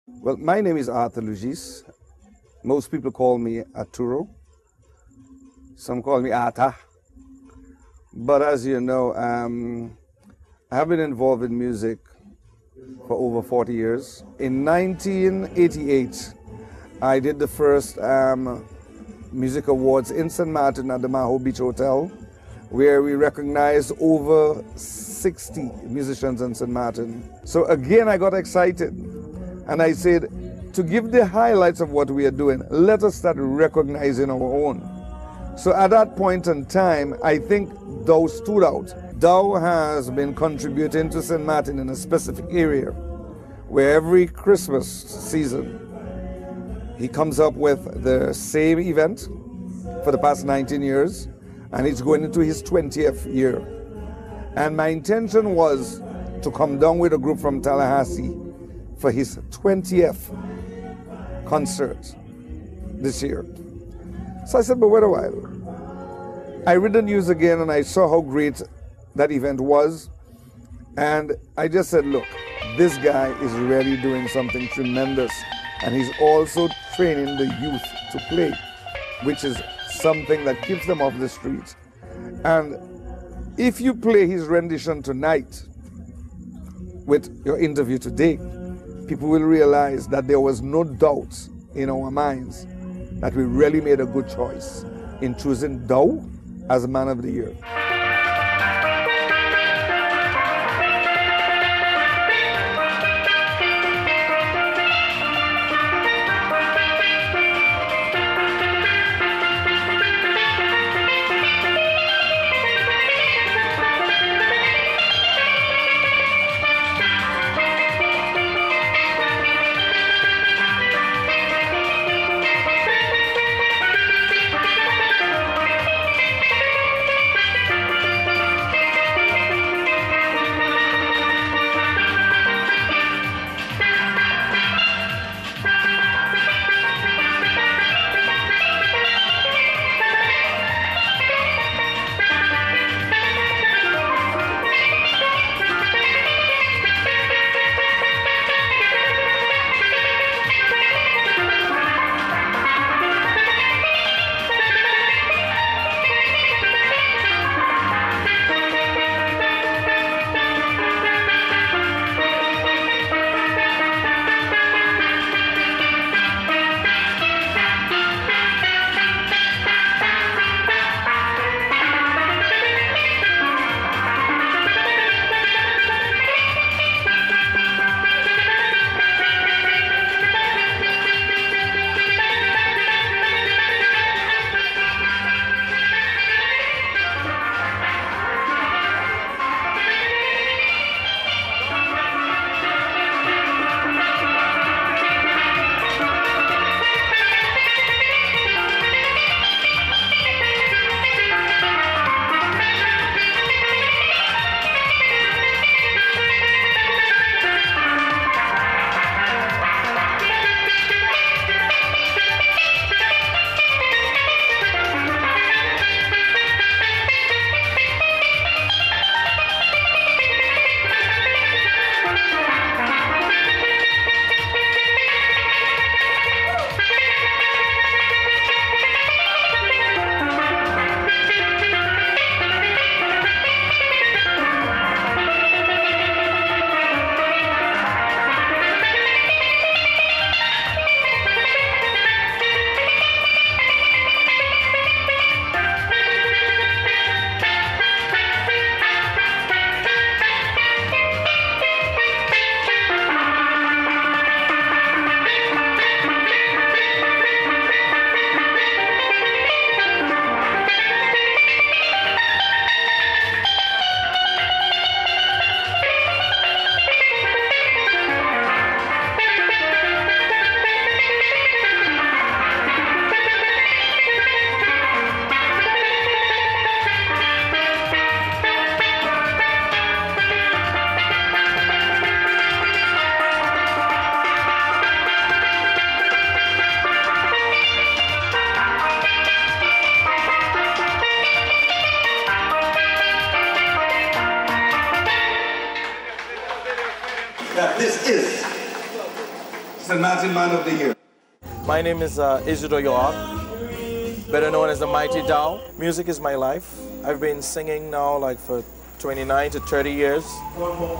Well, my name is Arthur Lugis. Most people call me Arturo. Some call me Ata. But as you know, I have been involved in music for over 40 years. In 1988, I did the first music awards in St. Martin at the Maho Beach Hotel, where we recognized over 60 musicians in St. Martin. So again, I got excited and I said, to give the highlights of what we are doing, let us start recognizing our own. So at that point in time, I think Dow stood out. Dow has been contributing to St. Martin in a specific area where every Christmas season he comes up with the same event for the past 19 years, and he's going into his 20th year. And my intention was to come down with a group from Tallahassee for his 20th concert this year. So I said, but wait a while. I read the news again and I saw how great that event was. And I just said, look, this guy is really doing something tremendous. And he's also training the youth to play, which is something that keeps them off the street. And if you play his rendition tonight with your interview today, people will realize that there was no doubt in our minds that we really made a good choice in choosing Dow as Man of the Year. St. Martin Man of the Year. My name is Isidore York, better known as the Mighty Dow. Music is my life. I've been singing now like for 29 to 30 years,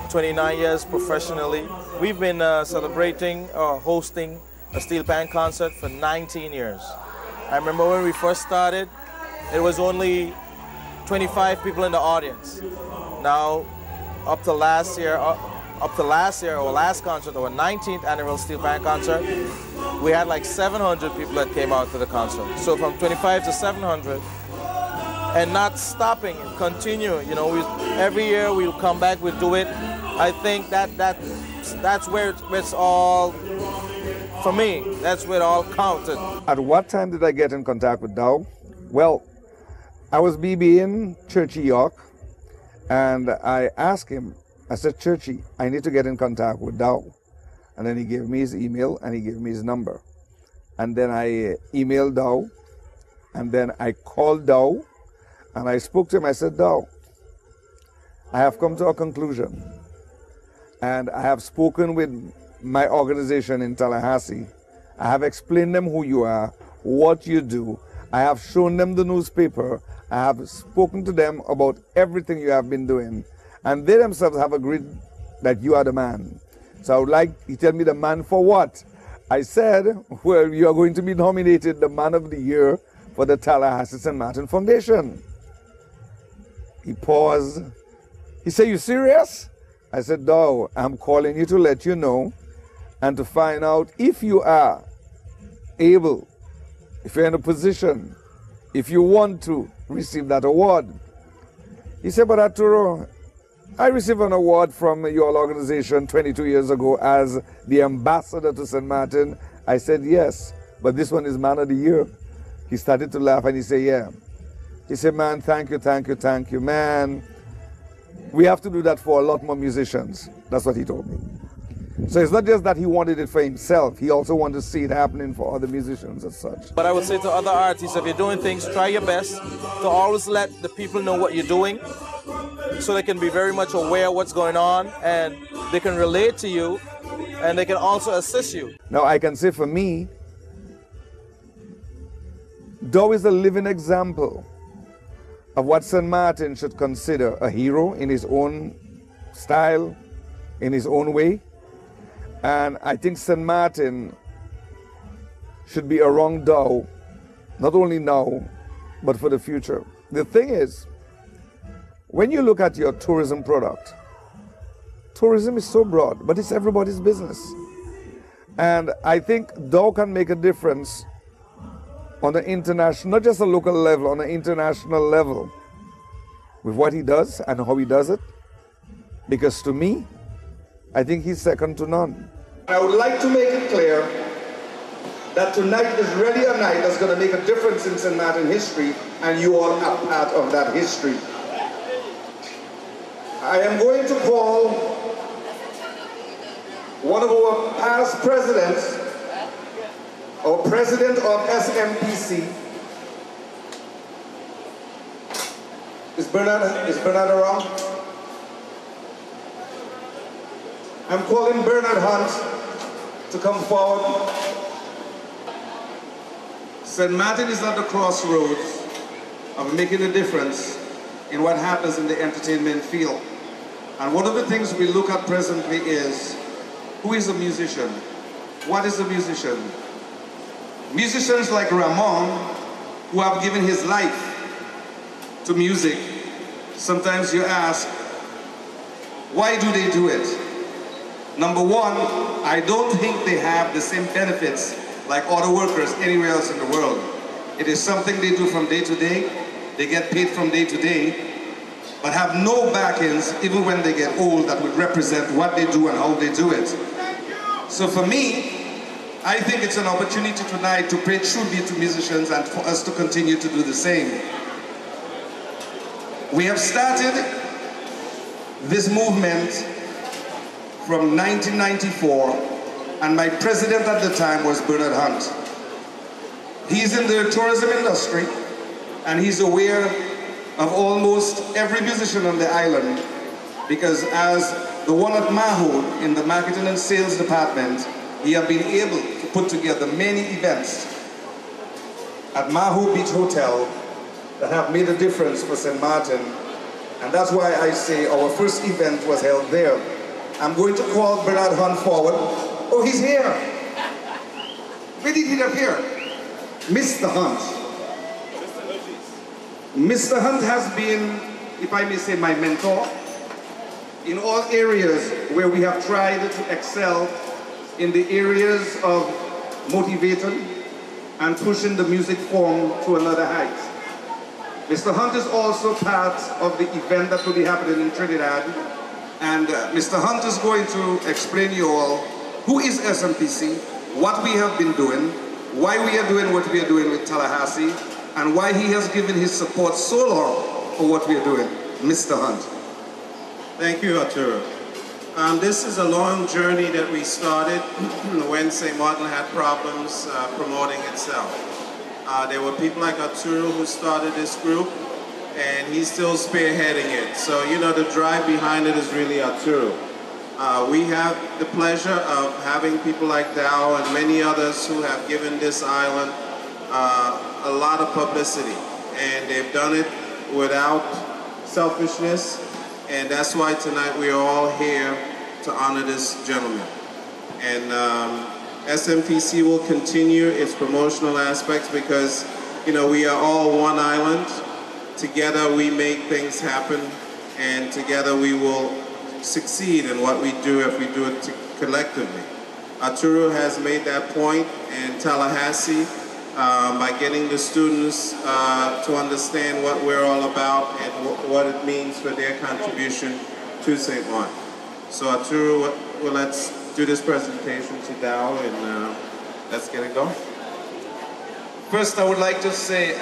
29 years professionally. We've been celebrating, hosting a steel pan concert for 19 years. I remember when we first started, it was only 25 people in the audience. Now, up to last year, our last concert, our 19th annual steel pan concert, we had like 700 people that came out to the concert. So from 25 to 700, and not stopping, continue. You know, every year we'll come back, we'll do it. I think that's where it's all, for me, that's where it all counted. At what time did I get in contact with Dow? Well, I was BBing Churchy York, and I asked him, I said, Churchy, I need to get in contact with Dow. And then he gave me his email and he gave me his number. And then I emailed Dow, and then I called Dow, and I spoke to him. I said, Dow, I have come to a conclusion, and I have spoken with my organization in Tallahassee. I have explained them who you are, what you do. I have shown them the newspaper. I have spoken to them about everything you have been doing, and they themselves have agreed that you are the man. So I would like, he tell me the man for what? I said, well, you are going to be nominated the Man of the Year for the Tallahassee St. Martin Foundation. He paused. He said, you serious? I said, Dow, I'm calling you to let you know and to find out if you are able, if you're in a position, if you want to receive that award. He said, but Arturo, I received an award from your organization 22 years ago as the ambassador to St. Martin. I said, yes, but this one is Man of the Year. He started to laugh and he said, yeah. He said, man, thank you, man. We have to do that for a lot more musicians. That's what he told me. So it's not just that he wanted it for himself, he also wanted to see it happening for other musicians as such. But I would say to other artists, if you're doing things, try your best to always let the people know what you're doing so they can be very much aware of what's going on and they can relate to you and they can also assist you. Now I can say for me, Dow is a living example of what St. Martin should consider a hero in his own style, in his own way. And I think St. Martin should be around Dow, not only now, but for the future. The thing is, when you look at your tourism product, tourism is so broad, but it's everybody's business. And I think Dow can make a difference on the international, not just a local level, on an international level with what he does and how he does it. Because to me, I think he's second to none. I would like to make it clear that tonight is really a night that's going to make a difference in St. Martin history, and you all are part of that history. I am going to call one of our past presidents, our president of SMPC. Is Bernard around? I'm calling Bernard Hunt to come forward. St. Martin is at the crossroads of making a difference in what happens in the entertainment field. And one of the things we look at presently is, who is a musician? What is a musician? Musicians like Ramon, who have given his life to music, sometimes you ask, why do they do it? Number one, I don't think they have the same benefits like auto workers anywhere else in the world. It is something they do from day to day. They get paid from day to day, but have no back-ends even when they get old that would represent what they do and how they do it. So for me, I think it's an opportunity tonight to pay tribute to musicians and for us to continue to do the same. We have started this movement from 1994, and my president at the time was Bernard Hunt. He's in the tourism industry, and he's aware of almost every musician on the island, because as the one at Mahou in the marketing and sales department, he has been able to put together many events at Maho Beach Hotel that have made a difference for St. Martin. And that's why I say our first event was held there. I'm going to call Bernard Hunt forward. Oh, he's here. Where did he appear? Mr. Hunt. Mr. Hunt has been, if I may say, my mentor in all areas where we have tried to excel in the areas of motivating and pushing the music form to another height. Mr. Hunt is also part of the event that will be happening in Trinidad, and Mr. Hunt is going to explain you all who is SMPC, what we have been doing, why we are doing what we are doing with Tallahassee, and why he has given his support so long for what we are doing. Mr. Hunt. Thank you, Arturo. This is a long journey that we started when St. Martin had problems promoting itself. There were people like Arturo who started this group, and he's still spearheading it. So, you know, the drive behind it is really Arturo. We have the pleasure of having people like Dow and many others who have given this island a lot of publicity, and they've done it without selfishness, and that's why tonight we are all here to honor this gentleman. And SMPC will continue its promotional aspects because, you know, we are all one island. Together we make things happen, and together we will succeed in what we do if we do it collectively. Arturo has made that point in Tallahassee by getting the students to understand what we're all about and what it means for their contribution to St. Martin. So Arturo, well, let's do this presentation to Dow, and let's get it going. First, I would like to say,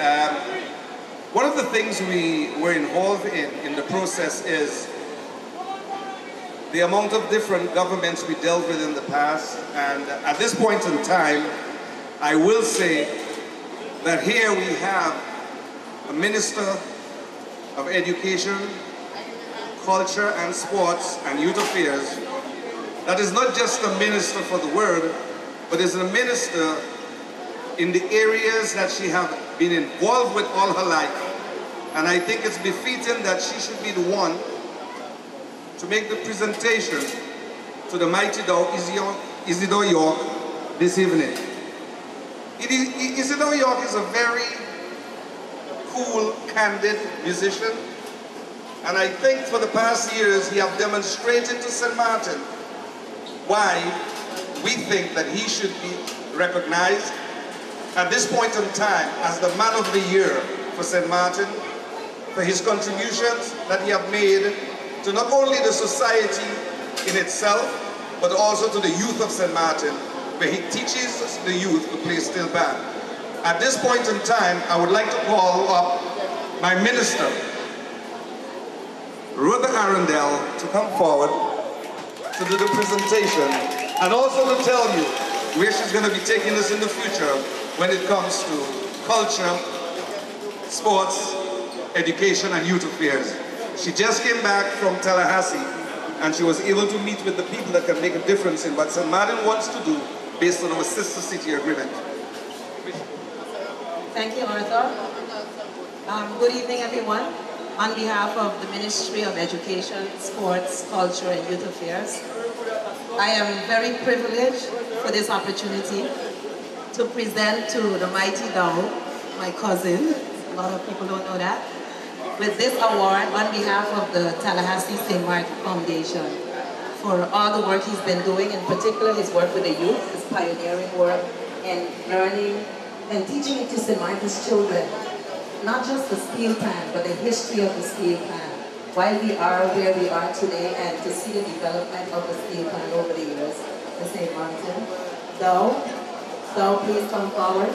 one of the things we were involved in the process is the amount of different governments we dealt with in the past. And at this point in time, I will say that here we have a Minister of Education, Culture and Sports and Youth Affairs that is not just a minister for the word, but is a minister in the areas that she has been involved with all her life. And I think it's befitting that she should be the one to make the presentation to the mighty Dow Isidore York this evening. Isidore York is a very cool, candid musician, and I think for the past years he has demonstrated to St. Martin why we think that he should be recognized at this point in time as the Man of the Year for St. Martin, for his contributions that he has made to not only the society in itself, but also to the youth of St. Martin, where he teaches the youth to play steel band. At this point in time, I would like to call up my minister, Rhoda Arundel, to come forward to do the presentation, and also to tell you where she's going to be taking us in the future when it comes to culture, sports, education, and youth affairs. She just came back from Tallahassee, and she was able to meet with the people that can make a difference in what St. Martin wants to do based on our sister city agreement. Thank you, Arthur. Good evening, everyone. On behalf of the Ministry of Education, Sports, Culture, and Youth Affairs, I am very privileged for this opportunity to present to the mighty Dow, my cousin, a lot of people don't know that, with this award on behalf of the Tallahassee St. Martin Foundation for all the work he's been doing, in particular his work with the youth, his pioneering work in learning and teaching it to St. Martin's children, not just the steel pan, but the history of the steel pan, why we are where we are today, and to see the development of the steel pan over the years in St. Martin. Dow, please come forward.